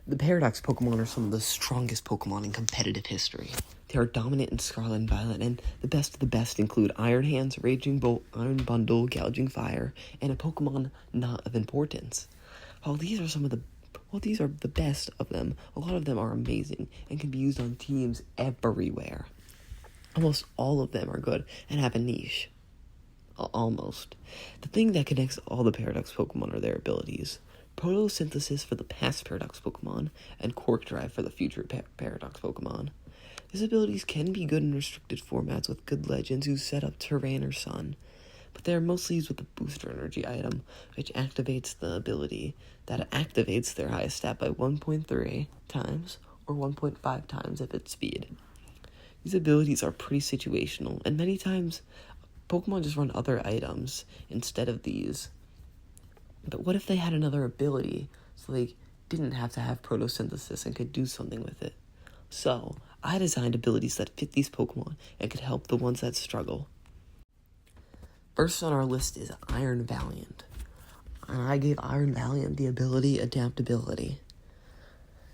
The Paradox Pokemon are some of the strongest Pokemon in competitive history. They are dominant in Scarlet and Violet, and the best of the best include Iron Hands, Raging Bolt, Iron Bundle, Gouging Fire, and a Pokemon not of importance. These are the best of them, a lot of them are amazing and can be used on teams everywhere. Almost all of them are good and have a niche. Almost. The thing that connects all the Paradox Pokemon are their abilities. Photosynthesis for the past Paradox Pokemon, and Quark Drive for the future Paradox Pokemon. These abilities can be good in restricted formats with good legends who set up Terrain or Sun, but they are mostly used with the Booster Energy item, which activates the ability that activates their highest stat by 1.3 times or 1.5 times if it's speed. These abilities are pretty situational, and many times Pokemon just run other items instead of these. But what if they had another ability, so they didn't have to have photosynthesis and could do something with it? So, I designed abilities that fit these Pokemon and could help the ones that struggle. First on our list is Iron Valiant. And I gave Iron Valiant the ability Adaptability.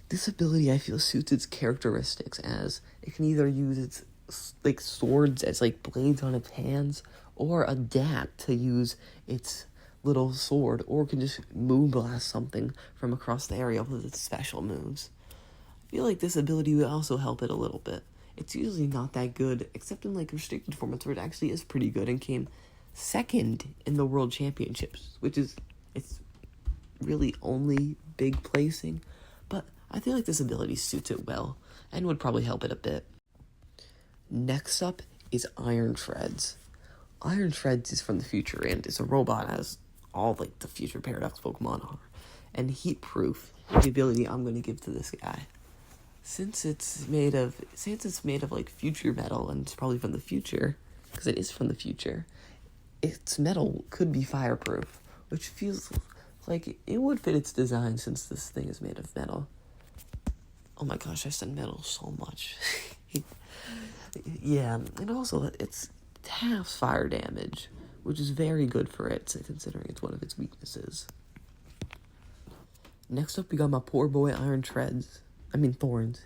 This ability I feel suits its characteristics, as it can either use its swords as blades on its hands, or adapt to use its little sword, or can just moonblast something from across the area with its special moves. I feel like this ability would also help it a little bit. It's usually not that good, except in restricted formats where it actually is pretty good and came second in the World Championships, it's really only big placing, but I feel like this ability suits it well and would probably help it a bit. Next up is Iron Shreds. Iron Shreds is from the future and is a robot, as all the future Paradox Pokemon are, and heat proof is the ability I'm going to give to this guy. Since it's made of future metal, and it's probably from the future, because it is from the future, its metal could be fireproof, which feels like it would fit its design since this thing is made of metal. Oh my gosh, I said metal so much. Yeah, and also it's half fire damage, which is very good for it, considering it's one of its weaknesses. Next up, we got my poor boy Thorns.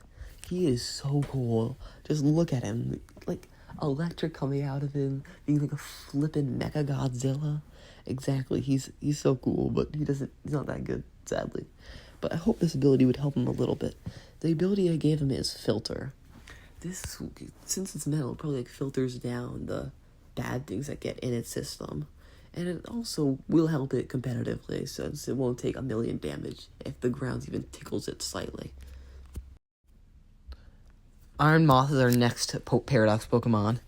He is so cool. Just look at him. Electric coming out of him, being a flippin' Mecha Godzilla. Exactly, he's so cool, but he's not that good, sadly. But I hope this ability would help him a little bit. The ability I gave him is Filter. This, since it's metal, probably filters down the bad things that get in its system. And it also will help it competitively, since it won't take 1,000,000 damage if the ground even tickles it slightly. Iron Moth is our next Paradox Pokemon,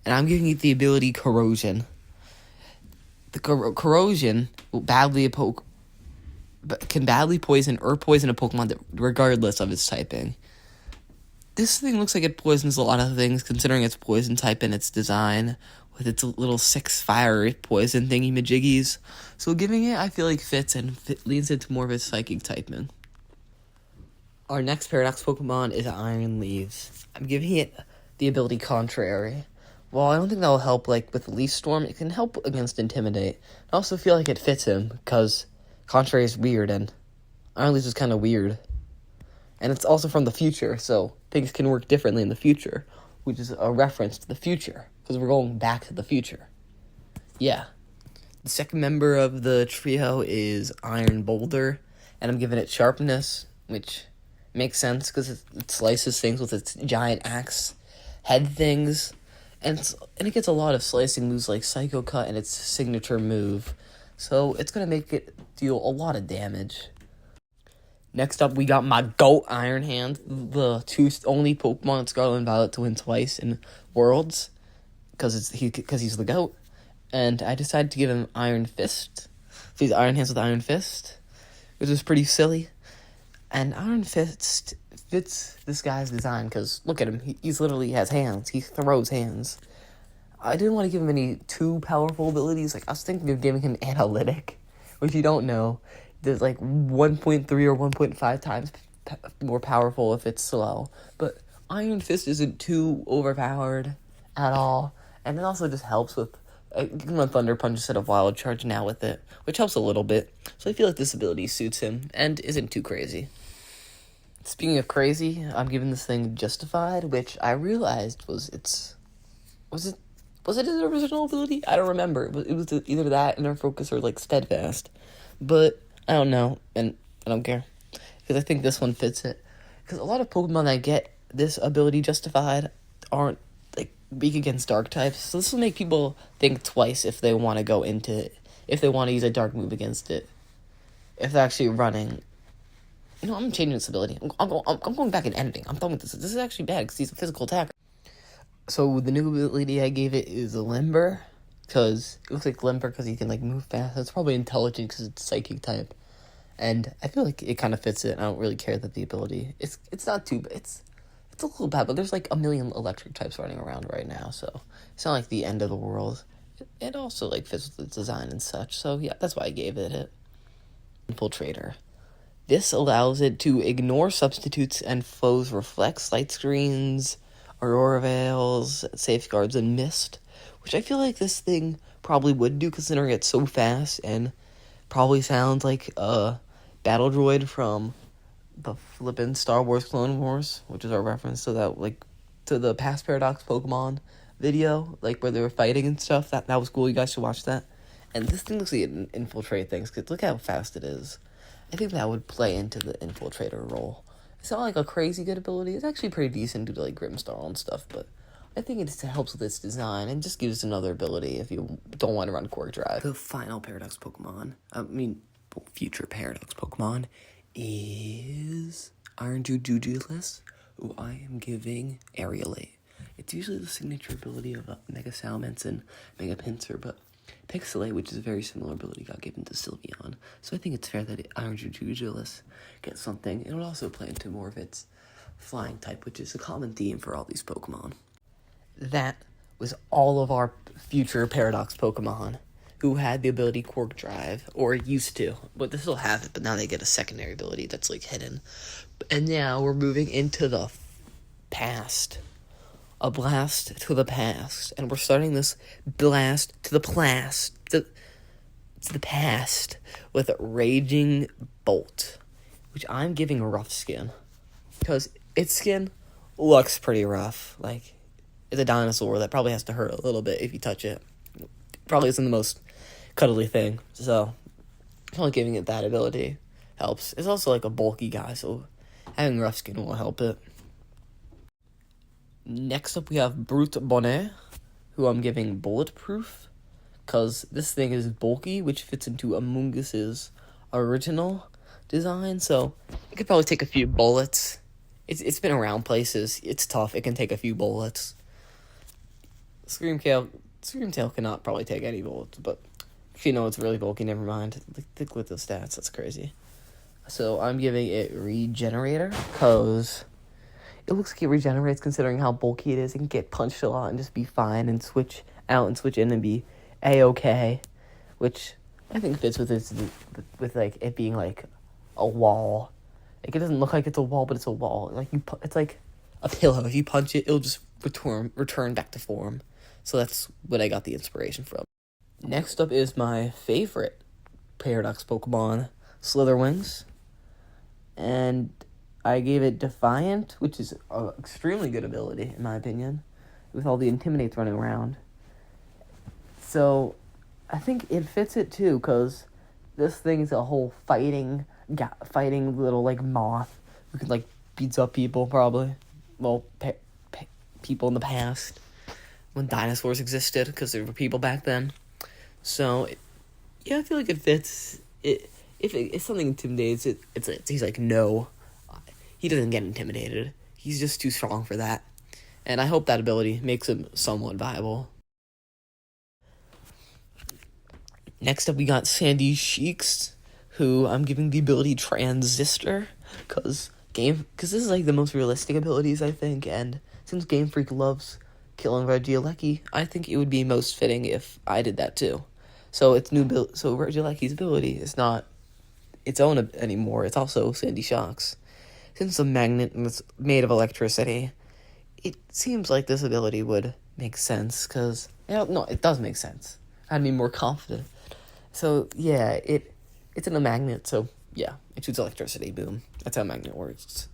and I'm giving it the ability Corrosion. The Corrosion will can badly poison or poison a Pokemon regardless of its typing. This thing looks like it poisons a lot of things, considering its poison type and its design, with its little 6 fire poison thingy-majiggies. So giving it, I feel like, fits and leans into more of its psychic typing. Our next Paradox Pokemon is Iron Leaves. I'm giving it the ability Contrary. While I don't think that will help, with Leaf Storm, it can help against Intimidate. I also feel like it fits him, because Contrary is weird, and Iron Leaves is kind of weird. And it's also from the future, so things can work differently in the future, which is a reference to the future, because we're going back to the future. Yeah. The second member of the trio is Iron Boulder, and I'm giving it Sharpness, which makes sense, because it slices things with its giant axe head things, and it gets a lot of slicing moves like Psycho Cut and its signature move, so it's going to make it deal a lot of damage. Next up, we got my GOAT Iron Hand, the only Pokemon in Scarlet and Violet to win twice in Worlds, because he's the GOAT. And I decided to give him Iron Fist. So he's Iron Hands with Iron Fist, which is pretty silly. And Iron Fist fits this guy's design, because look at him, he's literally has hands. He throws hands. I didn't want to give him any too powerful abilities. I was thinking of giving him Analytic, which you don't know. There's 1.3 or 1.5 times more powerful if it's slow. But Iron Fist isn't too overpowered at all. And it also just helps with give him a Thunder Punch instead of Wild Charge now with it, which helps a little bit. So I feel like this ability suits him and isn't too crazy. Speaking of crazy, I'm giving this thing Justified, which I realized was was it his original ability? I don't remember. It was either that, Inner Focus, or like Steadfast. But I don't know, and I don't care, because I think this one fits it. Because a lot of Pokemon that get this ability Justified aren't like weak against dark types, so this will make people think twice if they want to go into it, if they want to use a dark move against it, if they're actually running. You know, I'm changing this ability. I'm going back and editing. I'm done with this. This is actually bad because he's a physical attacker. So the new ability I gave it is Limber, because it looks like Limber because he can like move fast. It's probably intelligent because it's psychic type, and I feel like it kind of fits it. I don't really care that the ability it's not too it's a little bad, but there's like a million electric types running around right now, so it's not like the end of the world. It also like fits with the design and such. So yeah, that's why I gave it Infiltrator. This allows it to ignore substitutes and foes' reflex, light screens, aurora veils, safeguards, and mist, which I feel like this thing probably would do considering it's so fast and probably sounds like a battle droid from the flippin' Star Wars Clone Wars, which is our reference to that, like, to the past Paradox Pokemon video, like, where they were fighting and stuff. That was cool. You guys should watch that. And this thing looks like it can infiltrate things, because look how fast it is. I think that would play into the Infiltrator role. It's not like a crazy good ability. It's actually pretty decent due to like Grimstar and stuff, but I think it helps with its design and just gives another ability if you don't want to run Quark Drive. The final Paradox Pokemon, future Paradox Pokemon, is Iron Jujulus, who I am giving Aerialate. It's usually the signature ability of Mega Salamence and Mega Pinsir, but Pixelate, which is a very similar ability, got given to Sylveon. So I think it's fair that Iron Jujulus gets something. It would also play into more of its flying type, which is a common theme for all these Pokemon. That was all of our future Paradox Pokemon who had the ability Quark Drive, or used to. But they still have it, but now they get a secondary ability that's like hidden. And now we're moving into the past. A blast to the past, and we're starting this blast to the past with Raging Bolt, which I'm giving Rough Skin, because its skin looks pretty rough. Like, it's a dinosaur that probably has to hurt a little bit if you touch it. Probably isn't the most cuddly thing, so only giving it that ability helps. It's also like a bulky guy, so having Rough Skin will help it. Next up, we have Brute Bonnet, who I'm giving Bulletproof, because this thing is bulky, which fits into Amungus's original design, so it could probably take a few bullets. It's been around places. It's tough. It can take a few bullets. Screamtail cannot probably take any bullets, but if you know it's really bulky, never mind. Look at the stats. That's crazy. So I'm giving it Regenerator, because it looks like it regenerates considering how bulky it is. It can get punched a lot and just be fine and switch out and switch in and be A-okay, which I think fits with like it being like a wall. Like, it doesn't look like it's a wall, but it's a wall. Like, it's like a pillow. If you punch it, it'll just return back to form. So that's what I got the inspiration from. Next up is my favorite Paradox Pokemon, Slitherwings, and I gave it Defiant, which is an extremely good ability, in my opinion, with all the Intimidates running around. So, I think it fits it, too, because this thing is a whole fighting little, like, moth who can, like, beats up people, probably. Well, people in the past, when dinosaurs existed, because there were people back then. So, yeah, I feel like it fits. If something intimidates it, he's like, no. He doesn't get intimidated. He's just too strong for that. And I hope that ability makes him somewhat viable. Next up, we got Sandy Sheiks, who I'm giving the ability Transistor, because this is like the most realistic abilities, I think, and since Game Freak loves killing Regieleki, I think it would be most fitting if I did that too. So Regieleki's ability is not its own anymore, it's also Sandy Shock's. Since the magnet is made of electricity, it seems like this ability would make sense, because, no, it does make sense. I'd be more confident. So, yeah, it's in a magnet, so, yeah, it shoots electricity, boom. That's how a magnet works.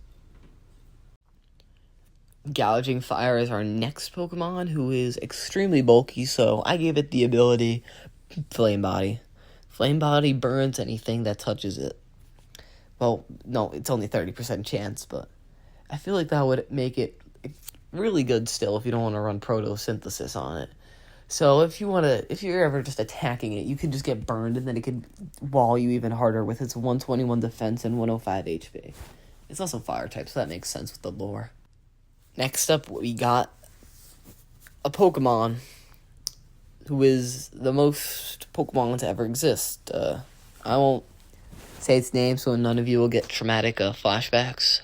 Gouging Fire is our next Pokemon, who is extremely bulky, so I gave it the ability Flame Body. Flame Body burns anything that touches it. Well, no, it's only 30% chance, but I feel like that would make it really good still if you don't want to run photosynthesis on it. So if you're ever just attacking it, you can just get burned, and then it could wall you even harder with its 121 defense and 105 HP. It's also fire type, so that makes sense with the lore. Next up, we got a Pokemon who is the most Pokemon to ever exist. I won't say its name so none of you will get traumatic flashbacks.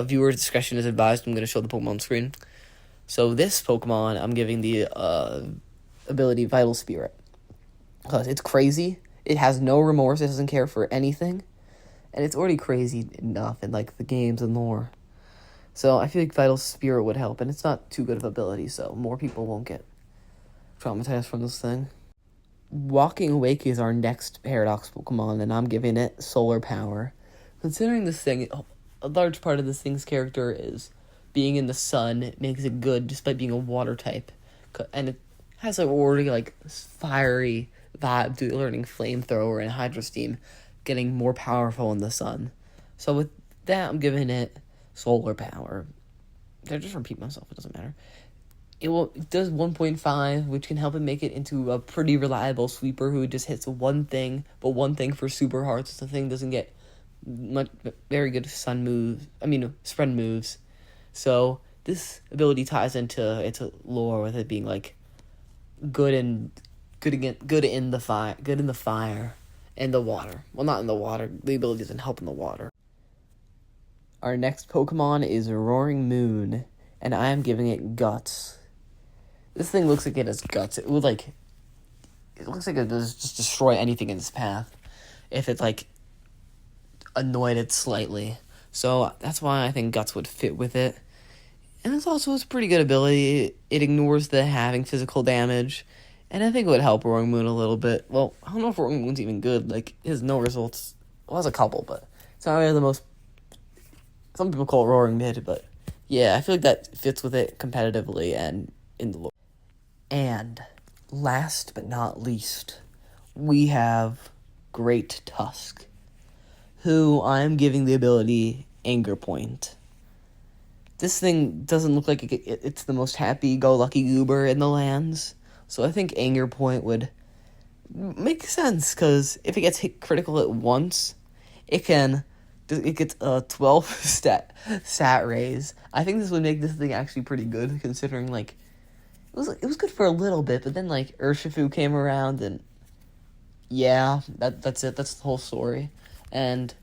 Viewer discretion is advised. I'm going to show the Pokemon screen. So this Pokemon, I'm giving the ability Vital Spirit. Because it's crazy. It has no remorse. It doesn't care for anything. And it's already crazy enough in like the games and lore. So I feel like Vital Spirit would help. And it's not too good of ability, so more people won't get traumatized from this thing. Walking Awake is our next Paradox Pokemon, and I'm giving it Solar Power. Considering this thing, a large part of this thing's character is being in the sun. It makes it good despite being a water type. And it has an already like fiery vibe to learning Flamethrower and Hydro Steam, getting more powerful in the sun. So with that, I'm giving it Solar Power. I just repeat myself, it doesn't matter. It does 1.5, which can help it make it into a pretty reliable sweeper who just hits one thing, but one thing for super hard, so the thing doesn't get very good spread moves. So this ability ties into its lore with it being like good in the fire and the water. Well, not in the water. The ability doesn't help in the water. Our next Pokemon is Roaring Moon, and I am giving it Guts. This thing looks like it has guts. It looks like it does just destroy anything in its path if it's like annoyed it slightly. So that's why I think Guts would fit with it. And it's also a pretty good ability. It ignores the having physical damage, and I think it would help Roaring Moon a little bit. Well, I don't know if Roaring Moon's even good. Like, it has no results. Well, it has a couple, but it's not really the most. Some people call it Roaring Mid, but yeah, I feel like that fits with it competitively and in the lore. And last but not least, we have Great Tusk, who I am giving the ability Anger Point. This thing doesn't look like it's the most happy-go-lucky goober in the lands, so I think Anger Point would make sense, because if it gets hit critical at once, it gets a 12 stat raise. I think this would make this thing actually pretty good, considering like it was good for a little bit, but then like Urshifu came around, and yeah, that's it. That's the whole story, and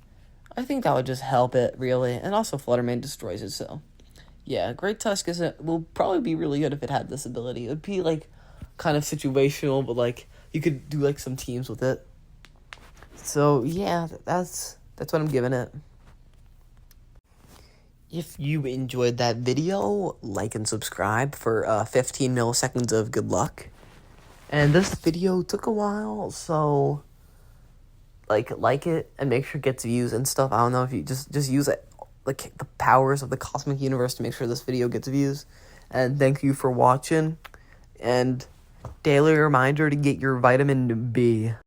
I think that would just help it really, and also Fluttermane destroys it. So yeah, Great Tusk will probably be really good if it had this ability. It would be like kind of situational, but like you could do like some teams with it. So yeah, that's what I'm giving it. If you enjoyed that video, like and subscribe for 15 milliseconds of good luck. And this video took a while, so like it and make sure it gets views and stuff. I don't know if you just use it, like the powers of the cosmic universe to make sure this video gets views. And thank you for watching. And daily reminder to get your vitamin B.